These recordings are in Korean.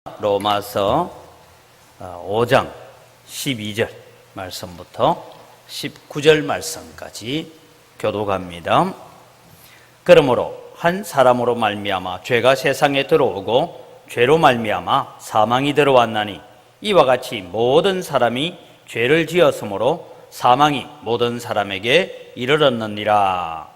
로마서 5장 12절 말씀부터 19절 말씀까지 교독합니다. 그러므로 한 사람으로 말미암아 죄가 세상에 들어오고 죄로 말미암아 사망이 들어왔나니 이와 같이 모든 사람이 죄를 지었으므로 사망이 모든 사람에게 이르렀느니라.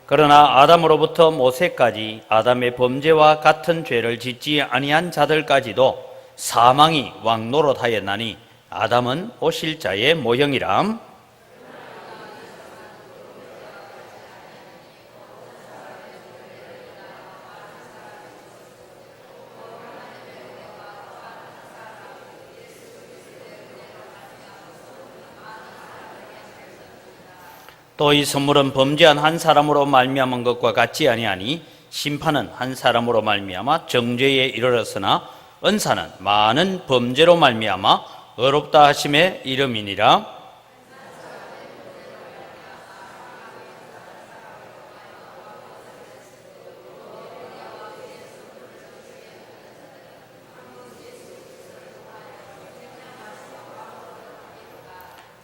그러나 아담으로부터 모세까지 아담의 범죄와 같은 죄를 짓지 아니한 자들까지도 사망이 왕노릇하였나니 아담은 오실 자의 모형이라. 또 이 선물은 범죄한 한 사람으로 말미암은 것과 같지 아니하니 심판은 한 사람으로 말미암아 정죄에 이르렀으나 은사는 많은 범죄로 말미암아 의롭다 하심에 이름이니라.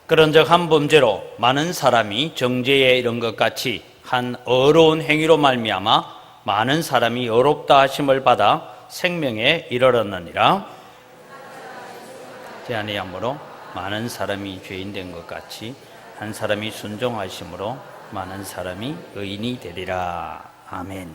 그런즉 한 범죄로 많은 사람이 정죄에 이른 것 같이 한 어려운 행위로 말미암아 많은 사람이 의롭다 하심을 받아 생명에 이르렀느니라. 제한의함으로 많은 사람이 죄인 된 것 같이 한 사람이 순종하심으로 많은 사람이 의인이 되리라. 아멘.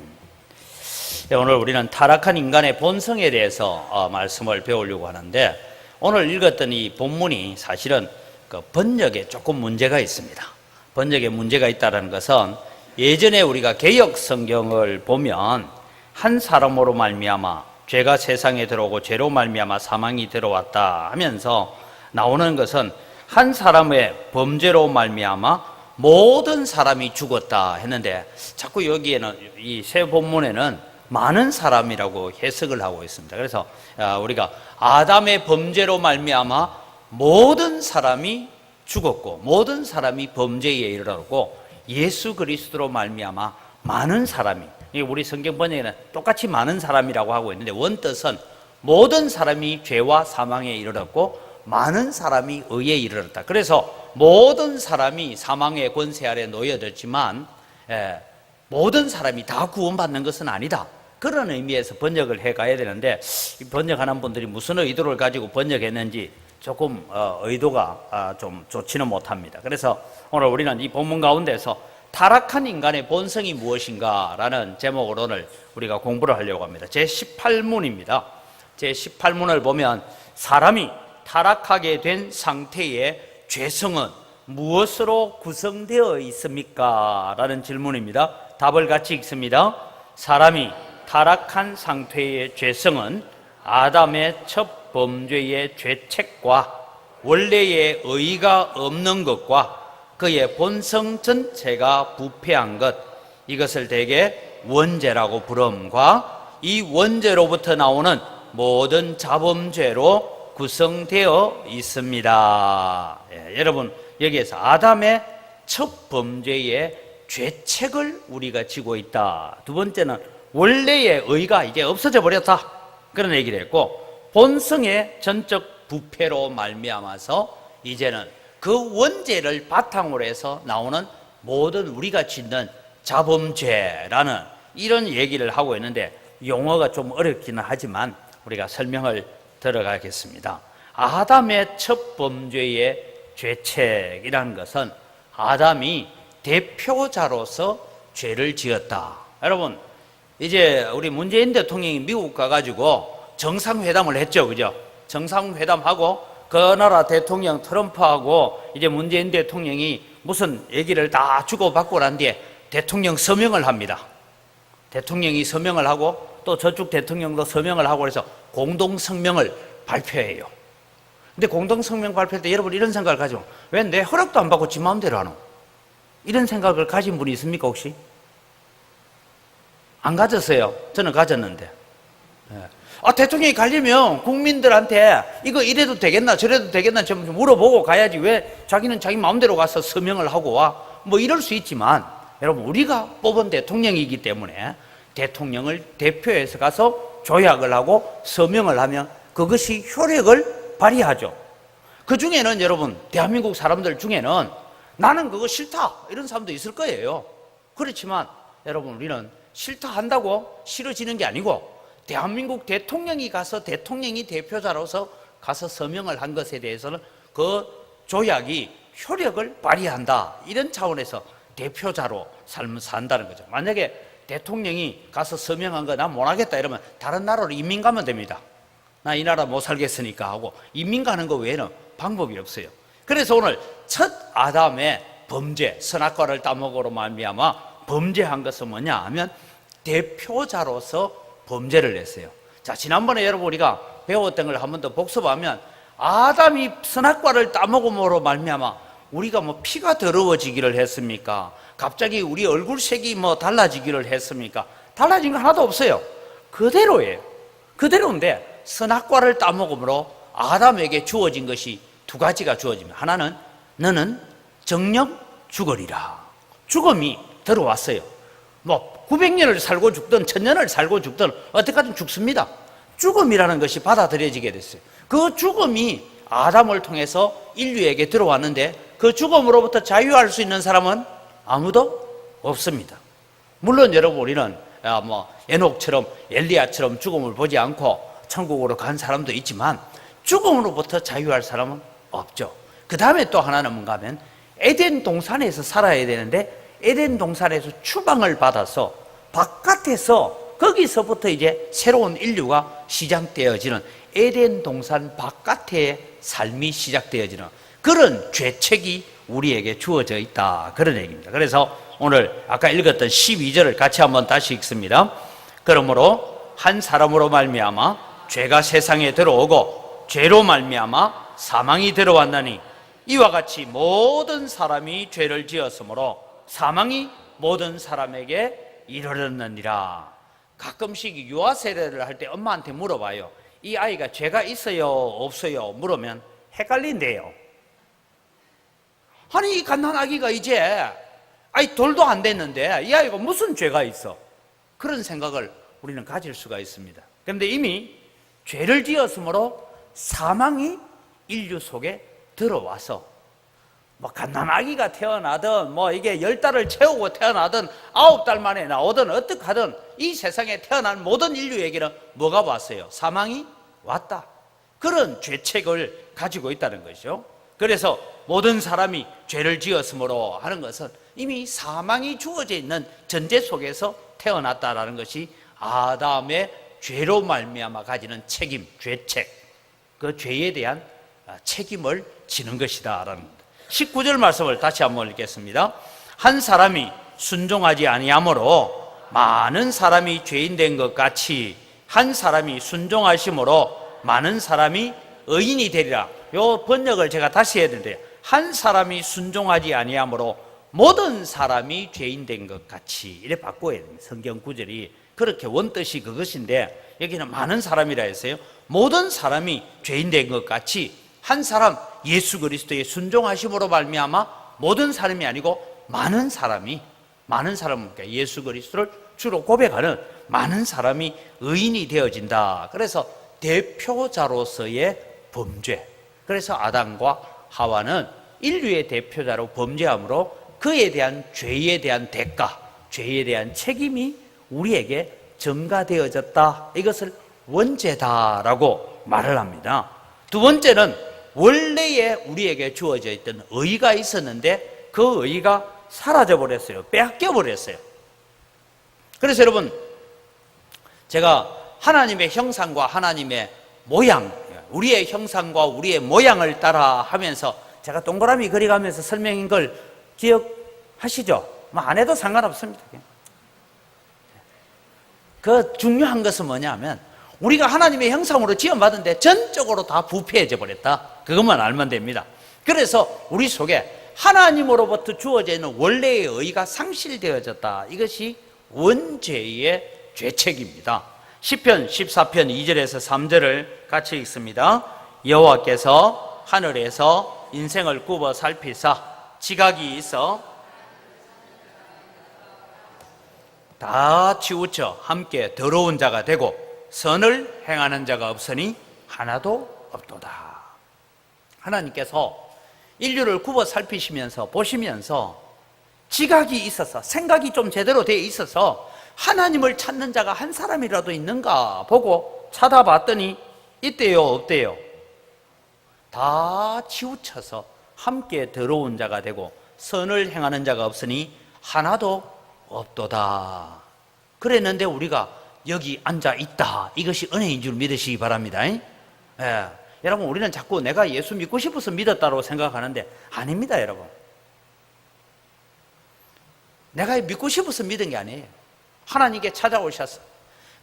오늘 우리는 타락한 인간의 본성에 대해서 말씀을 배우려고 하는데, 오늘 읽었던 이 본문이 사실은 그 번역에 조금 문제가 있습니다. 번역에 문제가 있다는 것은, 예전에 우리가 개역 성경을 보면 한 사람으로 말미암아 죄가 세상에 들어오고 죄로 말미암아 사망이 들어왔다 하면서 나오는 것은 한 사람의 범죄로 말미암아 모든 사람이 죽었다 했는데, 자꾸 여기에는 이 새 본문에는 많은 사람이라고 해석을 하고 있습니다. 그래서 우리가 아담의 범죄로 말미암아 모든 사람이 죽었고 모든 사람이 범죄에 이르렀고, 예수 그리스도로 말미암아 많은 사람이, 우리 성경 번역에는 똑같이 많은 사람이라고 하고 있는데 원뜻은 모든 사람이 죄와 사망에 이르렀고 많은 사람이 의에 이르렀다. 그래서 모든 사람이 사망의 권세 아래 놓여졌지만 모든 사람이 다 구원받는 것은 아니다. 그런 의미에서 번역을 해가야 되는데, 번역하는 분들이 무슨 의도를 가지고 번역했는지 조금 의도가 좀 좋지는 못합니다. 그래서 오늘 우리는 이 본문 가운데서 타락한 인간의 본성이 무엇인가 라는 제목으로 오늘 우리가 공부를 하려고 합니다. 제18문입니다. 제18문을 보면 사람이 타락하게 된 상태의 죄성은 무엇으로 구성되어 있습니까? 라는 질문입니다. 답을 같이 읽습니다. 사람이 타락한 상태의 죄성은 아담의 첫 범죄의 죄책과 원래의 의의가 없는 것과 그의 본성 전체가 부패한 것, 이것을 대개 원죄라고 부름과 이 원죄로부터 나오는 모든 자범죄로 구성되어 있습니다. 여러분, 여기에서 아담의 첫 범죄의 죄책을 우리가 지고 있다. 두 번째는 원래의 의의가 이제 없어져 버렸다, 그런 얘기를 했고, 본성의 전적 부패로 말미암아서 이제는 그 원죄를 바탕으로 해서 나오는 모든 우리가 짓는 자범죄라는 이런 얘기를 하고 있는데, 용어가 좀 어렵기는 하지만 우리가 설명을 들어가겠습니다. 아담의 첫 범죄의 죄책이라는 것은 아담이 대표자로서 죄를 지었다. 여러분, 이제 우리 문재인 대통령이 미국 가가지고 정상회담을 했죠, 그죠? 정상회담하고 그 나라 대통령 트럼프하고 이제 문재인 대통령이 무슨 얘기를 다 주고받고 난 뒤에 대통령 서명을 합니다. 대통령이 서명을 하고 또 저쪽 대통령도 서명을 하고 그래서 공동성명을 발표해요. 근데 공동성명 발표할 때 여러분 이런 생각을 가지고, 왜 내 허락도 안 받고 지 마음대로 하노? 이런 생각을 가진 분이 있습니까, 혹시? 안 가졌어요. 저는 가졌는데. 대통령이 가려면 국민들한테 이거 이래도 되겠나 저래도 되겠나 좀 물어보고 가야지, 왜 자기는 자기 마음대로 가서 서명을 하고 와? 뭐 이럴 수 있지만 여러분, 우리가 뽑은 대통령이기 때문에 대통령을 대표해서 가서 조약을 하고 서명을 하면 그것이 효력을 발휘하죠. 그 중에는 여러분, 대한민국 사람들 중에는 나는 그거 싫다 이런 사람도 있을 거예요. 그렇지만 여러분, 우리는 싫다 한다고 싫어지는 게 아니고, 대한민국 대통령이 가서 대통령이 대표자로서 가서 서명을 한 것에 대해서는 그 조약이 효력을 발휘한다, 이런 차원에서 대표자로 삶을 산다는 거죠. 만약에 대통령이 가서 서명한 거 나 못하겠다 이러면 다른 나라로 이민 가면 됩니다. 나 이 나라 못 살겠으니까 하고 이민 가는 거 외에는 방법이 없어요. 그래서 오늘 첫 아담의 범죄, 선악과를 따먹으로 말미암아 범죄한 것은 뭐냐 하면 대표자로서 범죄를 했어요. 자, 지난번에 여러분 우리가 배웠던 걸 한 번 더 복습하면, 아담이 선악과를 따먹음으로 말미암아 우리가 뭐 피가 더러워지기를 했습니까? 갑자기 우리 얼굴색이 뭐 달라지기를 했습니까? 달라진 거 하나도 없어요. 그대로예요. 그대로인데 선악과를 따먹음으로 아담에게 주어진 것이 두 가지가 주어집니다. 하나는 너는 정령 죽으리라. 죽음이 들어왔어요. 뭐 900년을 살고 죽든 1000년을 살고 죽든 어떻게든 죽습니다. 죽음이라는 것이 받아들여지게 됐어요. 그 죽음이 아담을 통해서 인류에게 들어왔는데 그 죽음으로부터 자유할 수 있는 사람은 아무도 없습니다. 물론 여러분, 우리는 뭐 에녹처럼 엘리야처럼 죽음을 보지 않고 천국으로 간 사람도 있지만 죽음으로부터 자유할 사람은 없죠. 그 다음에 또 하나는 뭔가 하면 에덴 동산에서 살아야 되는데 에덴 동산에서 추방을 받아서 바깥에서, 거기서부터 이제 새로운 인류가 시작되어지는, 에덴 동산 바깥의 삶이 시작되어지는 그런 죄책이 우리에게 주어져 있다, 그런 얘기입니다. 그래서 오늘 아까 읽었던 12절을 같이 한번 다시 읽습니다. 그러므로 한 사람으로 말미암아 죄가 세상에 들어오고 죄로 말미암아 사망이 들어왔나니 이와 같이 모든 사람이 죄를 지었으므로 사망이 모든 사람에게 이르렀느니라. 가끔씩 유아 세례를 할 때 엄마한테 물어봐요. 이 아이가 죄가 있어요 없어요 물으면 헷갈린대요. 아니, 이 갓난 아기가 이제 돌도 안 됐는데 이 아이가 무슨 죄가 있어? 그런 생각을 우리는 가질 수가 있습니다. 그런데 이미 죄를 지었으므로 사망이 인류 속에 들어와서, 뭐 갓난 아기가 태어나든 뭐 이게 10달을 채우고 태어나든 9달 만에 나오든 어떻게 하든 이 세상에 태어난 모든 인류에게는 뭐가 왔어요? 사망이 왔다. 그런 죄책을 가지고 있다는 것이죠. 그래서 모든 사람이 죄를 지었으므로 하는 것은 이미 사망이 주어져 있는 전제 속에서 태어났다라는 것이 아담의 죄로 말미암아 가지는 책임, 죄책, 그 죄에 대한 책임을 지는 것이다라는 겁니다. 19절 말씀을 다시 한번 읽겠습니다. 한 사람이 순종하지 아니하므로 많은 사람이 죄인 된 것 같이 한 사람이 순종하심으로 많은 사람이 의인이 되리라. 요 번역을 제가 다시 해야 되는데, 한 사람이 순종하지 아니하므로 모든 사람이 죄인 된 것 같이, 이래 바꿔야 됩니다. 성경 구절이 그렇게 원뜻이 그것인데 여기는 많은 사람이라 했어요. 모든 사람이 죄인 된 것 같이 한 사람 예수 그리스도의 순종하심으로 말미암아 모든 사람이 아니고 많은 사람이, 그러니까 예수 그리스도를 주로 고백하는 많은 사람이 의인이 되어진다. 그래서 대표자로서의 범죄, 그래서 아담과 하와는 인류의 대표자로 범죄함으로 그에 대한 죄에 대한 대가, 죄에 대한 책임이 우리에게 전가되어졌다. 이것을 원죄다라고 말을 합니다. 두 번째는 원래에 우리에게 주어져 있던 의가 있었는데 그 의가 사라져 버렸어요. 빼앗겨 버렸어요. 그래서 여러분, 제가 하나님의 형상과 하나님의 모양, 우리의 형상과 우리의 모양을 따라 하면서 제가 동그라미 그려가면서 설명인 걸 기억하시죠? 뭐 안 해도 상관없습니다. 그 중요한 것은 뭐냐면 우리가 하나님의 형상으로 지원받은데 전적으로 다 부패해져 버렸다. 그것만 알면 됩니다. 그래서 우리 속에 하나님으로부터 주어져 있는 원래의 의가 상실되어졌다. 이것이 원죄의 죄책입니다. 시편 14편 2절에서 3절을 같이 읽습니다. 여호와께서 하늘에서 인생을 굽어 살피사 지각이 있어 다 치우쳐 함께 더러운 자가 되고 선을 행하는 자가 없으니 하나도 없도다. 하나님께서 인류를 굽어 살피시면서 보시면서 지각이 있어서, 생각이 좀 제대로 되어 있어서 하나님을 찾는 자가 한 사람이라도 있는가 보고 찾아봤더니 있대요, 없대요? 다 치우쳐서 함께 더러운 자가 되고 선을 행하는 자가 없으니 하나도 없도다. 그랬는데 우리가 여기 앉아 있다. 이것이 은혜인 줄 믿으시기 바랍니다. 예. 여러분, 우리는 자꾸 내가 예수 믿고 싶어서 믿었다고 생각하는데 아닙니다, 여러분. 내가 믿고 싶어서 믿은 게 아니에요. 하나님께 찾아오셔서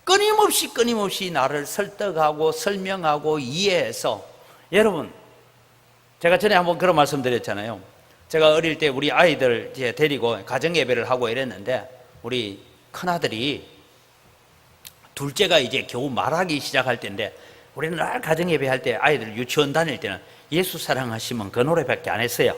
끊임없이 나를 설득하고 설명하고 이해해서, 여러분, 제가 전에 한번 그런 말씀 드렸잖아요. 제가 어릴 때 우리 아이들 이제 데리고 가정 예배를 하고 이랬는데 우리 큰아들이, 둘째가 이제 겨우 말하기 시작할 때인데, 우리는 늘 가정 예배할 때 아이들 유치원 다닐 때는 예수 사랑하시면 그 노래밖에 안 했어요.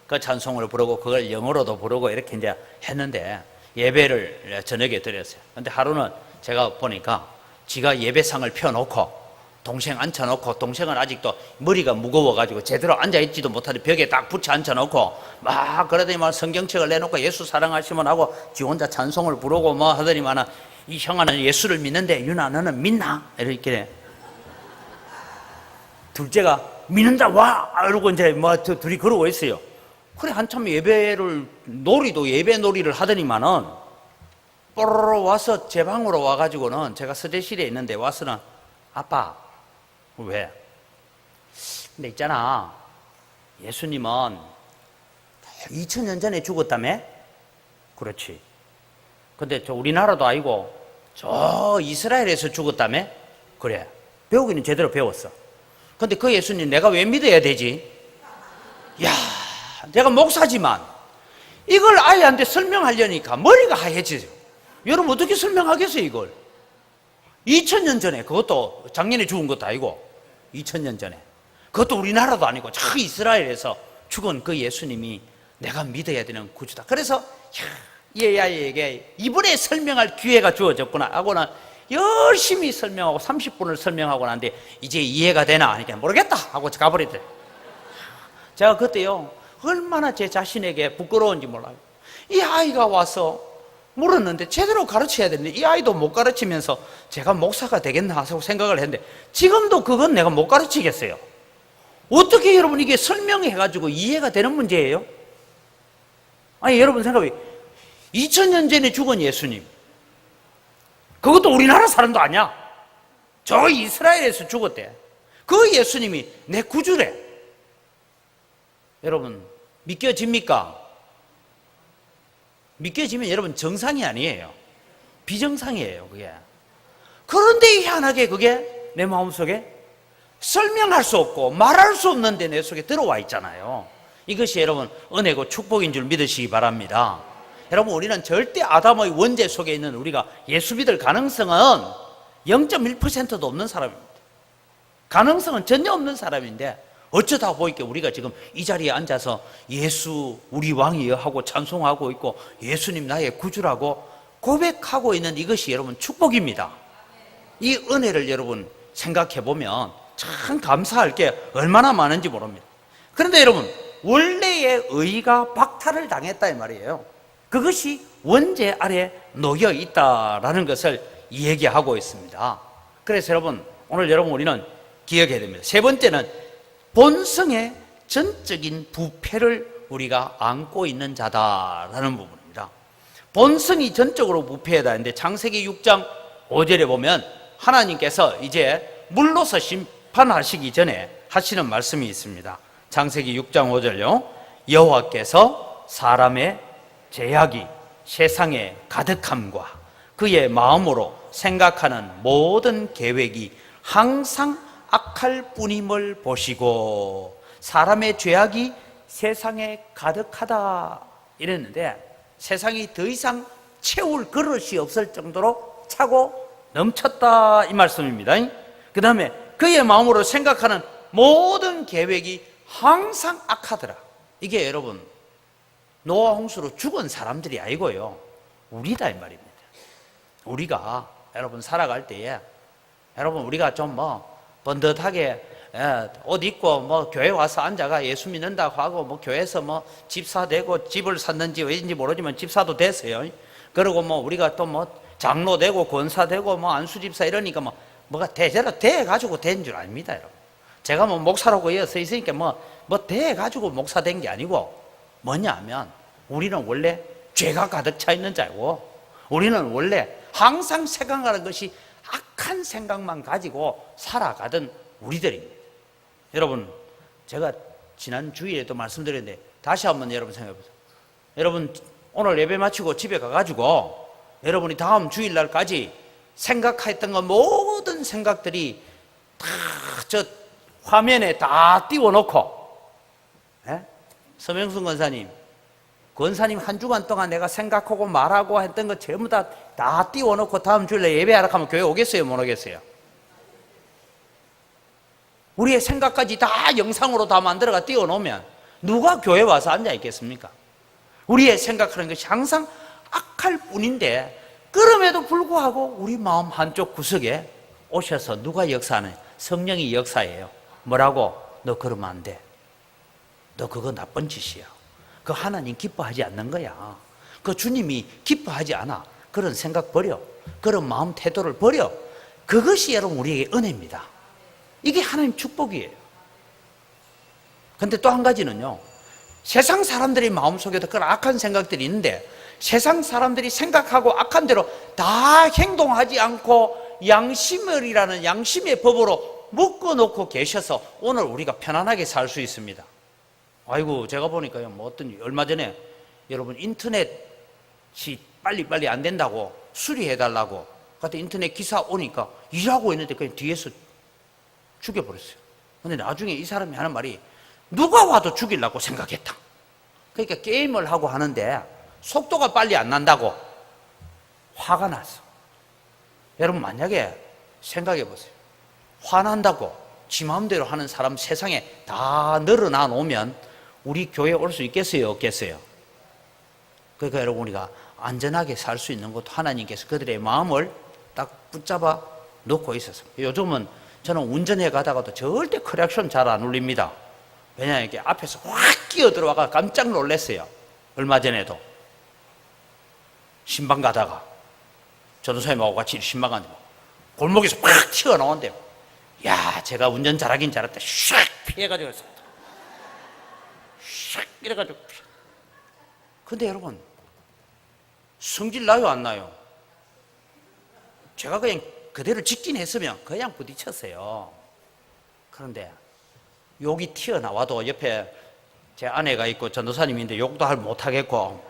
그 찬송을 부르고 그걸 영어로도 부르고 이렇게 이제 했는데 예배를 저녁에 드렸어요. 근데 하루는 제가 보니까 지가 예배상을 펴놓고 동생 앉혀놓고, 동생은 아직도 머리가 무거워가지고 제대로 앉아있지도 못하는데 벽에 딱 붙여 앉혀놓고 막 그러더니만 성경책을 내놓고 예수 사랑하시면 하고 지 혼자 찬송을 부르고 뭐 하더니만, 이 형아는 예수를 믿는데 유나 너는 믿나? 이렇게 둘째가 믿는다 와! 이러고 이제 뭐 둘이 그러고 있어요. 그래 한참 예배를 예배 놀이를 하더니만은 뽀로로 와서 제 방으로 와가지고는, 제가 서재실에 있는데 와서는, 아빠 왜? 근데 있잖아, 예수님은 2000년 전에 죽었다며? 그렇지. 근데 저 우리나라도 아니고 저 이스라엘에서 죽었다며? 그래. 배우기는 제대로 배웠어. 근데 그 예수님 내가 왜 믿어야 되지? 야, 내가 목사지만 이걸 아이한테 설명하려니까 머리가 하얘지죠. 여러분 어떻게 설명하겠어요 이걸? 2000년 전에, 그것도 작년에 죽은 것도 아니고 2000년 전에, 그것도 우리나라도 아니고 저 이스라엘에서 죽은 그 예수님이 내가 믿어야 되는 구주다. 그래서 이 아이에게 이번에 설명할 기회가 주어졌구나 하고는 열심히 설명하고 30분을 설명하고 나는데 이제 이해가 되나 하니까 모르겠다 하고 가버리더래요. 제가 그때요 얼마나 제 자신에게 부끄러운지 몰라요. 이 아이가 와서 물었는데 제대로 가르쳐야 되는데 이 아이도 못 가르치면서 제가 목사가 되겠나 하고 생각을 했는데 지금도 그건 내가 못 가르치겠어요. 어떻게 여러분 이게 설명해가지고 이해가 되는 문제예요? 아니 여러분 생각해, 2000년 전에 죽은 예수님, 그것도 우리나라 사람도 아니야. 저 이스라엘에서 죽었대. 그 예수님이 내 구주래. 여러분 믿겨집니까? 믿겨지면 여러분 정상이 아니에요. 비정상이에요 그게. 그런데 희한하게 그게 내 마음속에 설명할 수 없고 말할 수 없는데 내 속에 들어와 있잖아요. 이것이 여러분 은혜고 축복인 줄 믿으시기 바랍니다. 여러분 우리는 절대 아담의 원죄 속에 있는 우리가 예수 믿을 가능성은 0.1%도 없는 사람입니다. 가능성은 전혀 없는 사람인데 어쩌다 보니까 우리가 지금 이 자리에 앉아서 예수 우리 왕이여 하고 찬송하고 있고 예수님 나의 구주라고 고백하고 있는 이것이 여러분 축복입니다. 이 은혜를 여러분 생각해 보면 참 감사할 게 얼마나 많은지 모릅니다. 그런데 여러분 원래의 의가 박탈을 당했다 이 말이에요. 그것이 원죄 아래 놓여 있다라는 것을 얘기하고 있습니다. 그래서 여러분 오늘 여러분 우리는 기억해야 됩니다. 세 번째는 본성의 전적인 부패를 우리가 안고 있는 자다라는 부분입니다. 본성이 전적으로 부패하다 했는데 창세기 6장 5절에 보면 하나님께서 이제 물로서 심판하시기 전에 하시는 말씀이 있습니다. 창세기 6장 5절요. 여호와께서 사람의 죄악이 세상에 가득함과 그의 마음으로 생각하는 모든 계획이 항상 악할 뿐임을 보시고, 사람의 죄악이 세상에 가득하다 이랬는데 세상이 더 이상 채울 그릇이 없을 정도로 차고 넘쳤다 이 말씀입니다. 그 다음에 그의 마음으로 생각하는 모든 계획이 항상 악하더라. 이게 여러분 노아 홍수로 죽은 사람들이 아니고요 우리다 이 말입니다. 우리가 여러분 살아갈 때에 여러분 우리가 좀 번듯하게 옷 입고 교회 와서 앉아가 예수 믿는다고 하고 교회에서 집사 되고 집을 샀는지 왜인지 모르지만 집사도 됐어요. 그리고 우리가 또 장로 되고 권사 되고 안수집사 이러니까 뭐가 대제로 돼 가지고 된 줄 압니다, 여러분. 제가 목사라고 서 있으니까 돼 가지고 목사 된 게 아니고 뭐냐면 우리는 원래 죄가 가득 차 있는 자고 우리는 원래 항상 생각하는 것이 악한 생각만 가지고 살아가던 우리들입니다. 여러분, 제가 지난 주일에도 말씀드렸는데 다시 한번 여러분 생각해 보세요. 여러분 오늘 예배 마치고 집에 가가지고 여러분이 다음 주일날까지 생각했던 거 모든 생각들이 다 저 화면에 다 띄워놓고, 서명순 권사님 한 주간 동안 내가 생각하고 말하고 했던 거 전부 다 띄워놓고 다음 주일에 예배하러 가면 교회 오겠어요, 못 오겠어요? 우리의 생각까지 다 영상으로 다 만들어가 띄워놓으면 누가 교회 와서 앉아 있겠습니까? 우리의 생각하는 것이 항상 악할 뿐인데 그럼에도 불구하고 우리 마음 한쪽 구석에 오셔서 누가 역사하는? 성령이 역사해요. 뭐라고? 너 그러면 안 돼. 너 그거 나쁜 짓이야. 그 하나님 기뻐하지 않는 거야. 그 주님이 기뻐하지 않아. 그런 생각 버려. 그런 마음 태도를 버려. 그것이 여러분 우리에게 은혜입니다. 이게 하나님 축복이에요. 근데 또 한 가지는요, 세상 사람들의 마음속에도 그런 악한 생각들이 있는데 세상 사람들이 생각하고 악한 대로 다 행동하지 않고 양심을이라는 양심의 법으로 묶어놓고 계셔서 오늘 우리가 편안하게 살 수 있습니다. 아이고, 제가 보니까요, 얼마 전에 여러분 인터넷이 빨리 안 된다고 수리해달라고 그때 인터넷 기사 오니까 일하고 있는데 그냥 뒤에서 죽여버렸어요. 근데 나중에 이 사람이 하는 말이 누가 와도 죽이려고 생각했다. 그러니까 게임을 하고 하는데 속도가 빨리 안 난다고 화가 났어. 여러분 만약에 생각해 보세요. 화난다고 지 마음대로 하는 사람 세상에 다 늘어나 놓으면 우리 교회에 올 수 있겠어요, 없겠어요? 그러니까 여러분 우리가 안전하게 살 수 있는 것도 하나님께서 그들의 마음을 딱 붙잡아 놓고 있어서 요즘은 저는 운전해 가다가도 절대 크랙션 잘 안 울립니다. 왜냐하면 이게 앞에서 확 끼어 들어와가 깜짝 놀랐어요. 얼마 전에도 신방 가다가 전도사님하고 같이 신방 가는데 골목에서 확 튀어나온대요. 야, 제가 운전 잘하긴 잘했다. 샥 피해가지고 샥 이래가지고. 근데 여러분 성질 나요, 안 나요? 제가 그냥 그대로 직진 했으면 그냥 부딪혔어요. 그런데 욕이 튀어나와도 옆에 제 아내가 있고 전도사님인데 욕도 못하겠고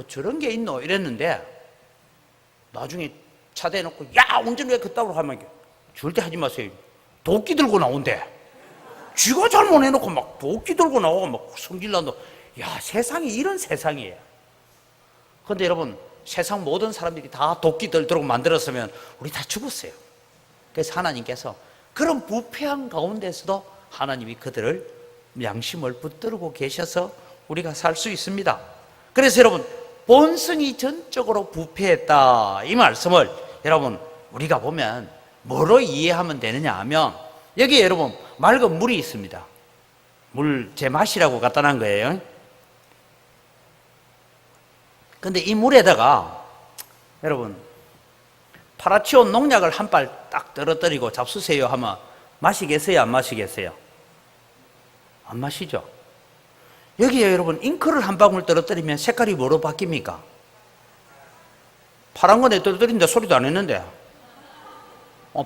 저런 게 있노 이랬는데 나중에 차 대놓고 야, 운전 왜 그따구로 하면 절대 하지 마세요. 도끼 들고 나온대. 쥐가 잘못해놓고 막 도끼 들고 나오고 막 성질난다. 야, 세상이 이런 세상이에요. 그런데 여러분 세상 모든 사람들이 다 도끼들 들고 만들었으면 우리 다 죽었어요. 그래서 하나님께서 그런 부패한 가운데서도 하나님이 그들을 양심을 붙들고 계셔서 우리가 살 수 있습니다. 그래서 여러분 본성이 전적으로 부패했다 이 말씀을 여러분 우리가 보면 뭐로 이해하면 되느냐 하면 여기에 여러분 맑은 물이 있습니다. 물 제 맛이라고 갖다 놓은 거예요. 근데 이 물에다가 여러분 파라치온 농약을 한 발 딱 떨어뜨리고 잡수세요 하면 마시겠어요, 안 마시겠어요? 안 마시죠. 여기에 여러분 잉크를 한 방울 떨어뜨리면 색깔이 뭐로 바뀝니까? 파란 거에 떨어뜨린다 소리도 안 했는데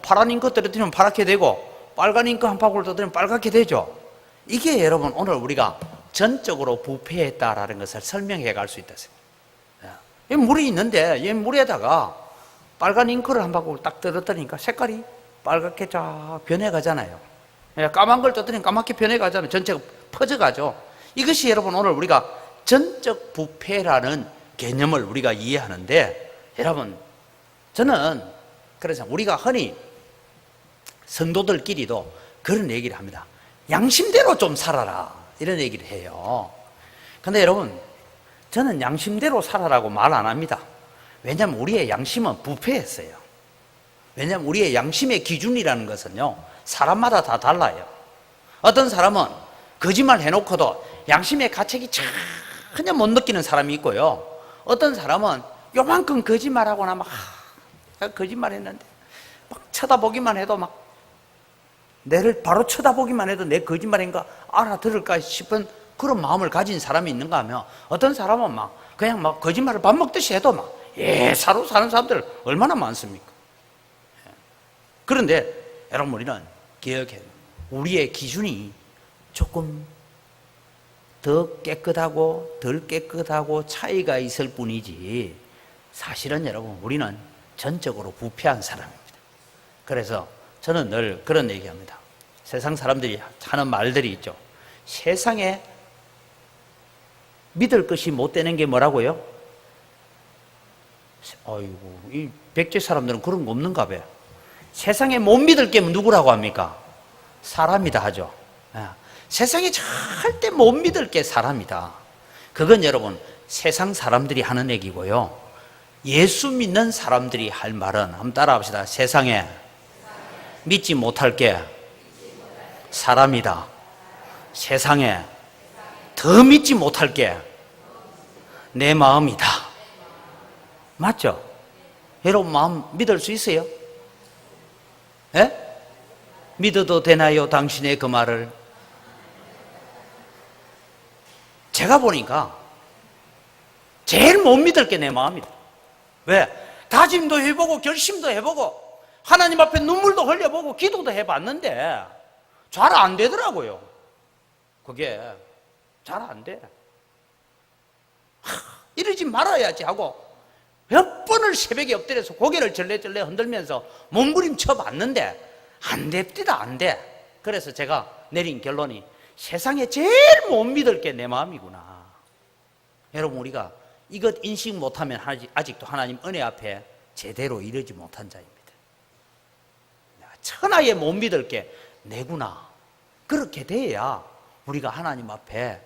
파란 잉크 떨어뜨리면 파랗게 되고 빨간 잉크 한 방울 떨어뜨리면 빨갛게 되죠. 이게 여러분 오늘 우리가 전적으로 부패했다라는 것을 설명해 갈 수 있다. 이 물이 있는데 이 물에다가 빨간 잉크를 한 방울 딱 떨어뜨리니까 색깔이 빨갛게 쫙 변해가잖아요. 까만 걸 떨어뜨리면 까맣게 변해가잖아요. 전체가 퍼져가죠. 이것이 여러분 오늘 우리가 전적 부패라는 개념을 우리가 이해하는데 여러분 저는 그래서 우리가 흔히 성도들끼리도 그런 얘기를 합니다. 양심대로 좀 살아라 이런 얘기를 해요. 근데 여러분 저는 양심대로 살아라고 말 안 합니다. 왜냐하면 우리의 양심은 부패했어요. 왜냐하면 우리의 양심의 기준이라는 것은요, 사람마다 다 달라요. 어떤 사람은 거짓말 해놓고도 양심의 가책이 전혀 못 느끼는 사람이 있고요, 어떤 사람은 요만큼 거짓말하고 나면 거짓말했는데 막 쳐다보기만 해도 막 내를 바로 쳐다보기만 해도 내 거짓말인 거 알아들을까 싶은 그런 마음을 가진 사람이 있는가 하면, 어떤 사람은 막 그냥 막 거짓말을 밥 먹듯이 해도 막 예사로 사는 사람들 얼마나 많습니까? 그런데 여러분, 우리는 기억해요. 우리의 기준이 조금 더 깨끗하고 덜 깨끗하고 차이가 있을 뿐이지, 사실은 여러분, 우리는 전적으로 부패한 사람입니다. 그래서 저는 늘 그런 얘기합니다. 세상 사람들이 하는 말들이 있죠. 세상에 믿을 것이 못 되는 게 뭐라고요? 아이고, 이 백제 사람들은 그런 거 없는가 봐요. 세상에 못 믿을 게 누구라고 합니까? 사람이다 하죠. 세상에 절대 못 믿을 게 사람이다. 그건 여러분, 세상 사람들이 하는 얘기고요, 예수 믿는 사람들이 할 말은, 한번 따라 합시다. 세상에 믿지 못할 게 사람이다. 세상에 더 믿지 못할 게 내 마음이다. 맞죠? 여러분 마음 믿을 수 있어요? 예? 믿어도 되나요, 당신의 그 말을? 제가 보니까 제일 못 믿을 게 내 마음이다. 왜? 다짐도 해보고 결심도 해보고 하나님 앞에 눈물도 흘려보고 기도도 해봤는데 잘 안 되더라고요. 그게 잘 안 돼. 이러지 말아야지 하고 몇 번을 새벽에 엎드려서 고개를 절레절레 흔들면서 몸부림쳐 봤는데 안 됩니다. 안 돼. 그래서 제가 내린 결론이, 세상에 제일 못 믿을 게 내 마음이구나. 여러분, 우리가 이것 인식 못하면 아직도 하나님 은혜 앞에 제대로 이르지 못한 자입니다. 천하에 못 믿을 게 내구나. 그렇게 돼야 우리가 하나님 앞에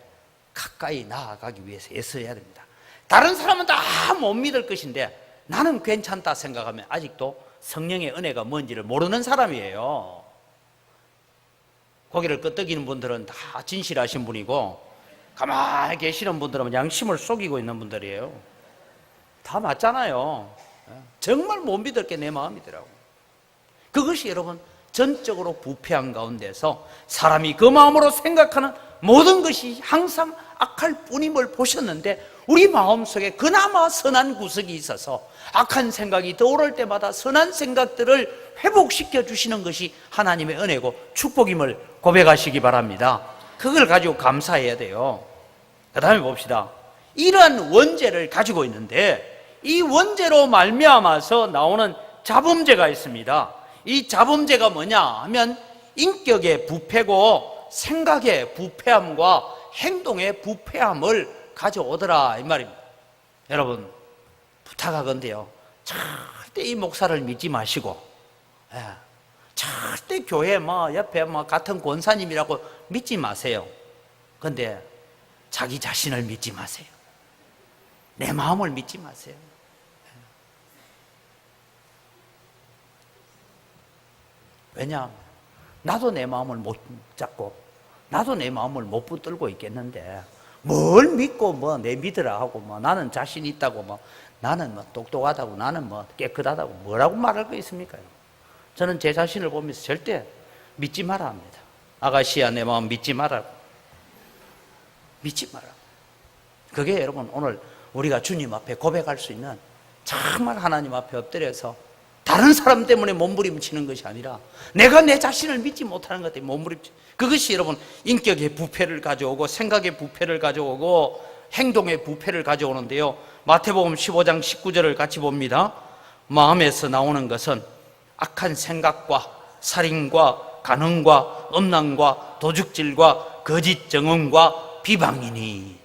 가까이 나아가기 위해서 애써야 됩니다. 다른 사람은 다 못 믿을 것인데 나는 괜찮다 생각하면 아직도 성령의 은혜가 뭔지를 모르는 사람이에요. 고개를 끄덕이는 분들은 다 진실하신 분이고, 가만히 계시는 분들은 양심을 속이고 있는 분들이에요. 다 맞잖아요. 정말 못 믿을 게 내 마음이더라고. 그것이 여러분, 전적으로 부패한 가운데서 사람이 그 마음으로 생각하는 모든 것이 항상 악할 뿐임을 보셨는데, 우리 마음속에 그나마 선한 구석이 있어서 악한 생각이 떠오를 때마다 선한 생각들을 회복시켜 주시는 것이 하나님의 은혜고 축복임을 고백하시기 바랍니다. 그걸 가지고 감사해야 돼요. 그 다음에 봅시다. 이러한 원죄를 가지고 있는데 이 원죄로 말미암아서 나오는 자범죄가 있습니다. 이 자범죄가 뭐냐 하면 인격의 부패고 생각의 부패함과 행동의 부패함을 가져오더라 이 말입니다. 여러분, 부탁하건대요, 절대 이 목사를 믿지 마시고, 절대 교회 옆에 같은 권사님이라고 믿지 마세요. 근데 자기 자신을 믿지 마세요. 내 마음을 믿지 마세요. 왜냐? 나도 내 마음을 못 잡고 나도 내 마음을 못 붙들고 있겠는데 뭘 믿고 내 믿으라 하고 나는 자신 있다고 나는 똑똑하다고 나는 깨끗하다고 뭐라고 말할 거 있습니까? 저는 제 자신을 보면서 절대 믿지 마라 합니다. 아가씨야, 내 마음 믿지 마라. 믿지 마라. 그게 여러분, 오늘 우리가 주님 앞에 고백할 수 있는, 정말 하나님 앞에 엎드려서 다른 사람 때문에 몸부림치는 것이 아니라 내가 내 자신을 믿지 못하는 것 때문에 몸부림치는, 그것이 여러분 인격의 부패를 가져오고 생각의 부패를 가져오고 행동의 부패를 가져오는데요, 마태복음 15장 19절을 같이 봅니다. 마음에서 나오는 것은 악한 생각과 살인과 간음과 음란과 도둑질과 거짓 증언과 비방이니.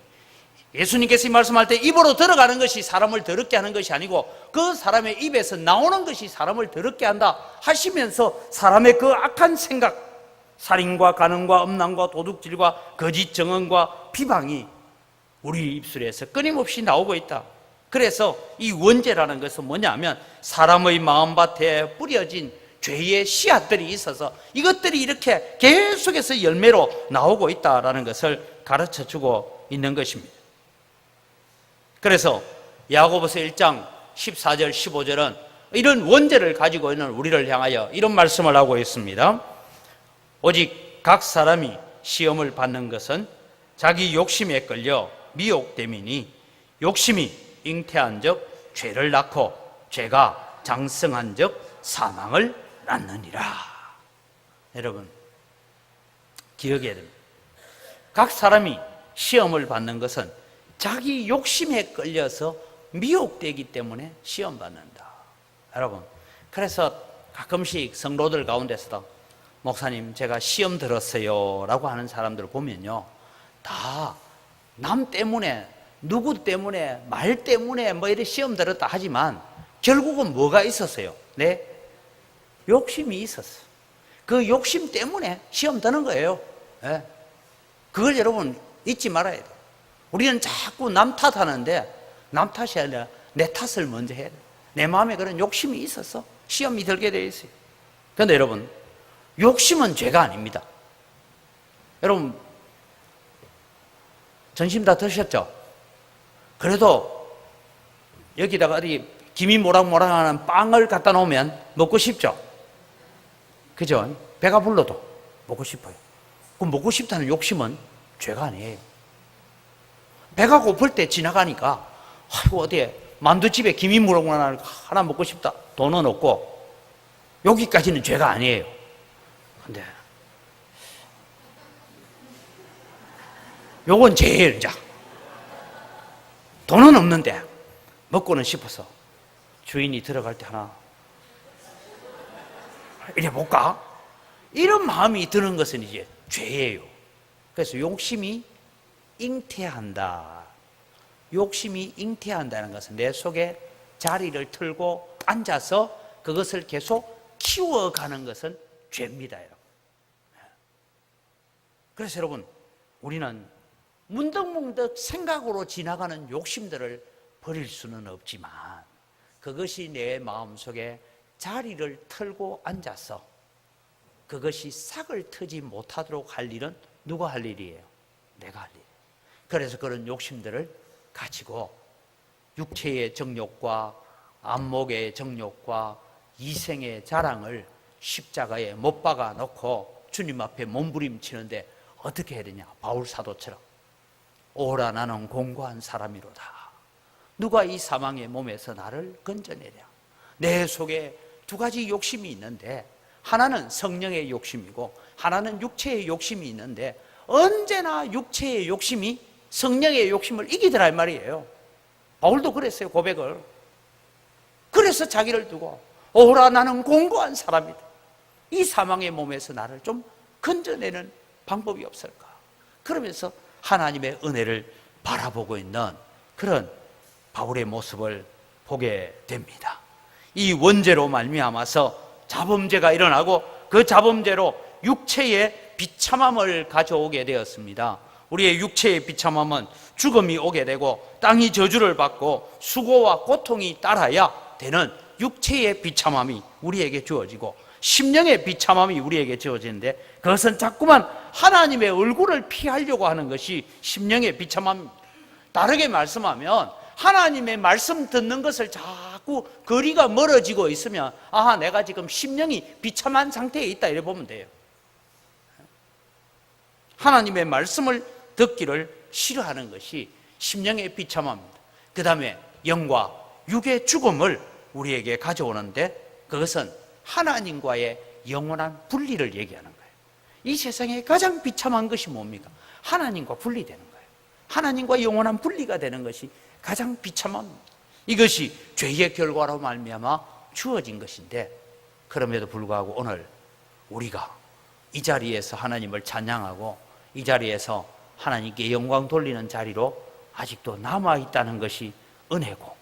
예수님께서 이 말씀할 때 입으로 들어가는 것이 사람을 더럽게 하는 것이 아니고 그 사람의 입에서 나오는 것이 사람을 더럽게 한다 하시면서 사람의 그 악한 생각, 살인과 간음과 음란과 도둑질과 거짓 증언과 비방이 우리 입술에서 끊임없이 나오고 있다. 그래서 이 원죄라는 것은 뭐냐면 사람의 마음밭에 뿌려진 죄의 씨앗들이 있어서 이것들이 이렇게 계속해서 열매로 나오고 있다는 것을 가르쳐주고 있는 것입니다. 그래서 야고보서 1장 14절 15절은 이런 원죄를 가지고 있는 우리를 향하여 이런 말씀을 하고 있습니다. 오직 각 사람이 시험을 받는 것은 자기 욕심에 끌려 미혹됨이니 욕심이 잉태한 적 죄를 낳고 죄가 장성한 적 사망을 낳느니라. 여러분 기억해야 됩니다. 각 사람이 시험을 받는 것은 자기 욕심에 끌려서 미혹되기 때문에 시험 받는다. 여러분 그래서 가끔씩 성도들 가운데서도 목사님 제가 시험 들었어요 라고 하는 사람들을 보면요, 다 남 때문에 누구 때문에 말 때문에 뭐 이렇게 시험 들었다 하지만 결국은 뭐가 있었어요? 네? 욕심이 있었어. 그 욕심 때문에 시험 드는 거예요. 네? 그걸 여러분 잊지 말아야 돼요. 우리는 자꾸 남 탓하는데 남 탓이 아니라 내 탓을 먼저 해야 돼요. 내 마음에 그런 욕심이 있어서 시험이 들게 되어 있어요. 그런데 여러분 욕심은 죄가 아닙니다. 여러분 점심 다 드셨죠? 그래도 여기다가 어디 김이 모락모락하는 빵을 갖다 놓으면 먹고 싶죠? 그죠? 배가 불러도 먹고 싶어요. 그 먹고 싶다는 욕심은 죄가 아니에요. 배가 고플 때 지나가니까 아이고 어디에 만두집에 김이 모락모락 하나 먹고 싶다. 돈은 없고 여기까지는 죄가 아니에요. 근데 요건 죄예요. 이제 돈은 없는데 먹고는 싶어서 주인이 들어갈 때 하나 이래 볼까? 이런 마음이 드는 것은 이제 죄예요. 그래서 욕심이 잉태한다. 욕심이 잉태한다는 것은 내 속에 자리를 틀고 앉아서 그것을 계속 키워가는 것은 죄입니다, 여러분. 그래서 여러분 우리는 문득문득 생각으로 지나가는 욕심들을 버릴 수는 없지만 그것이 내 마음속에 자리를 틀고 앉아서 그것이 싹을 트지 못하도록 할 일은 누가 할 일이에요? 내가 할 일이에요. 그래서 그런 욕심들을 가지고 육체의 정욕과 안목의 정욕과 이생의 자랑을 십자가에 못 박아 놓고 주님 앞에 몸부림치는데 어떻게 해야 되냐? 바울 사도처럼 오라 나는 공고한 사람이로다. 누가 이 사망의 몸에서 나를 건져내랴. 내 속에 두 가지 욕심이 있는데 하나는 성령의 욕심이고 하나는 육체의 욕심이 있는데 언제나 육체의 욕심이 성령의 욕심을 이기더라 이 말이에요. 바울도 그랬어요. 고백을. 그래서 자기를 두고 오라 나는 공고한 사람이다. 이 사망의 몸에서 나를 좀 건져내는 방법이 없을까? 그러면서 하나님의 은혜를 바라보고 있는 그런 바울의 모습을 보게 됩니다. 이 원죄로 말미암아서 자범죄가 일어나고 그 자범죄로 육체의 비참함을 가져오게 되었습니다. 우리의 육체의 비참함은 죽음이 오게 되고 땅이 저주를 받고 수고와 고통이 따라야 되는 육체의 비참함이 우리에게 주어지고 심령의 비참함이 우리에게 주어지는데 그것은 자꾸만 하나님의 얼굴을 피하려고 하는 것이 심령의 비참함입니다. 다르게 말씀하면 하나님의 말씀 듣는 것을 자꾸 거리가 멀어지고 있으면 아하 내가 지금 심령이 비참한 상태에 있다 이래 보면 돼요. 하나님의 말씀을 듣기를 싫어하는 것이 심령의 비참함입니다. 그 다음에 영과 육의 죽음을 우리에게 가져오는데 그것은 하나님과의 영원한 분리를 얘기하는 거예요. 이 세상에 가장 비참한 것이 뭡니까? 하나님과 분리되는 거예요. 하나님과 영원한 분리가 되는 것이 가장 비참합니다. 이것이 죄의 결과로 말미암아 주어진 것인데 그럼에도 불구하고 오늘 우리가 이 자리에서 하나님을 찬양하고 이 자리에서 하나님께 영광 돌리는 자리로 아직도 남아있다는 것이 은혜고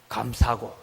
감사하고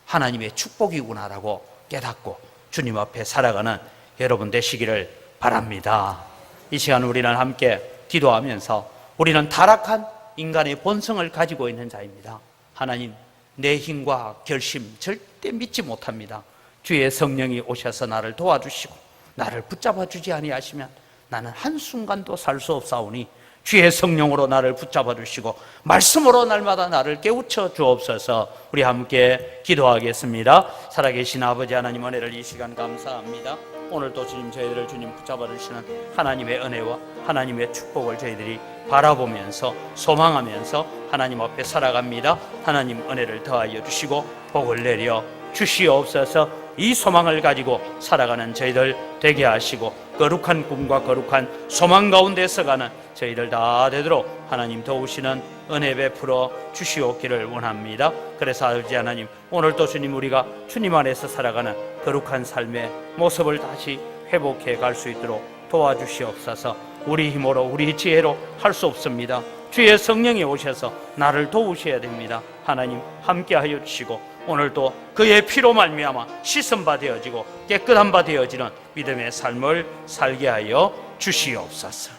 하나님의 축복이구나라고 깨닫고 주님 앞에 살아가는 여러분 되시기를 바랍니다. 이 시간 우리는 함께 기도하면서 우리는 타락한 인간의 본성을 가지고 있는 자입니다. 하나님 내 힘과 결심 절대 믿지 못합니다. 주의 성령이 오셔서 나를 도와주시고 나를 붙잡아 주지 아니하시면 나는 한순간도 살 수 없사오니 주의 성령으로 나를 붙잡아 주시고 말씀으로 날마다 나를 깨우쳐 주옵소서. 우리 함께 기도하겠습니다. 살아계신 아버지 하나님, 은혜를 이 시간 감사합니다. 오늘도 주님, 저희들을 주님 붙잡아 주시는 하나님의 은혜와 하나님의 축복을 저희들이 바라보면서 소망하면서 하나님 앞에 살아갑니다. 하나님 은혜를 더하여 주시고 복을 내려 주시옵소서. 이 소망을 가지고 살아가는 저희들 되게 하시고 거룩한 꿈과 거룩한 소망 가운데서 가는 저희들 다 되도록 하나님 도우시는 은혜 베풀어 주시옵기를 원합니다. 그래서 아버지 하나님, 오늘도 주님, 우리가 주님 안에서 살아가는 거룩한 삶의 모습을 다시 회복해 갈 수 있도록 도와주시옵소서. 우리 힘으로 우리 지혜로 할 수 없습니다. 주의 성령이 오셔서 나를 도우셔야 됩니다. 하나님 함께하여 주시고 오늘도 그의 피로 말미암아 씻은 바 되어지고 깨끗한 바 되어지는 믿음의 삶을 살게 하여 주시옵소서.